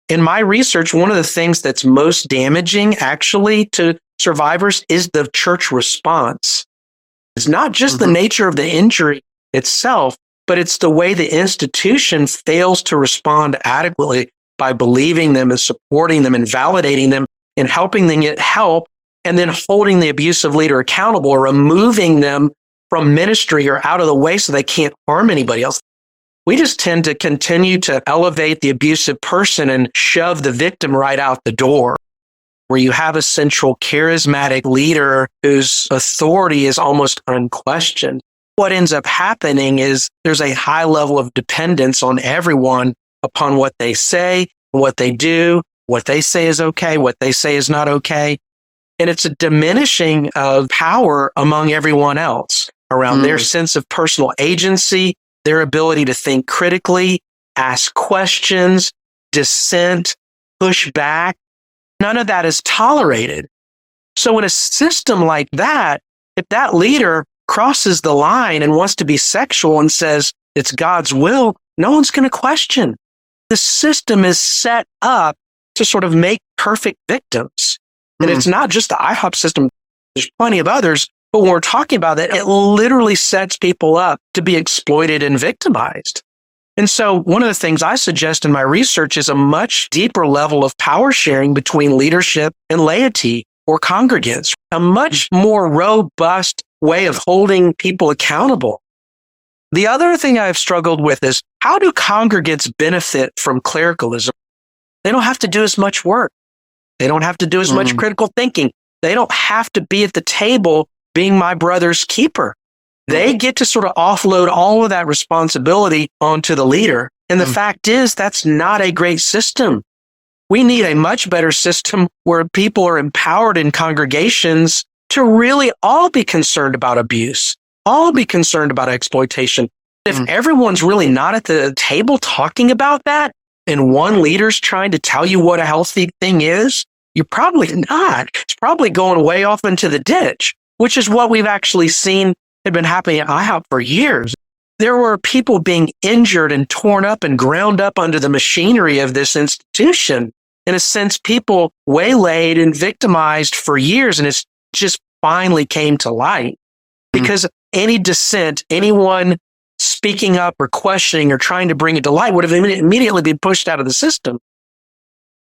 In my research, one of the things that's most damaging actually to survivors is the church response. It's not just the nature of the injury itself, but it's the way the institution fails to respond adequately by believing them and supporting them and validating them and helping them get help, and then holding the abusive leader accountable or removing them from ministry or out of the way so they can't harm anybody else. We just tend to continue to elevate the abusive person and shove the victim right out the door, where you have a central charismatic leader whose authority is almost unquestioned. What ends up happening is there's a high level of dependence on everyone upon what they say, what they do, what they say is okay, what they say is not okay. And it's a diminishing of power among everyone else around their sense of personal agency, their ability to think critically, ask questions, dissent, push back. None of that is tolerated. So in a system like that, if that leader crosses the line and wants to be sexual and says it's God's will, no one's going to question. The system is set up to sort of make perfect victims. And it's not just the IHOP system. There's plenty of others. But when we're talking about that, it literally sets people up to be exploited and victimized. And so one of the things I suggest in my research is a much deeper level of power sharing between leadership and laity or congregants, a much more robust way of holding people accountable. The other thing I've struggled with is, how do congregants benefit from clericalism? They don't have to do as much work. They don't have to do as much critical thinking. They don't have to be at the table being my brother's keeper. They get to sort of offload all of that responsibility onto the leader. And the fact is, that's not a great system. We need a much better system where people are empowered in congregations to really all be concerned about abuse, all be concerned about exploitation. If everyone's really not at the table talking about that, and one leader's trying to tell you what a healthy thing is, you're probably not. It's probably going way off into the ditch, which is what we've actually seen had been happening at IHOP for years. There were people being injured and torn up and ground up under the machinery of this institution. In a sense, people waylaid and victimized for years, and it's just finally came to light. Because any dissent, anyone speaking up or questioning or trying to bring it to light would have immediately been pushed out of the system.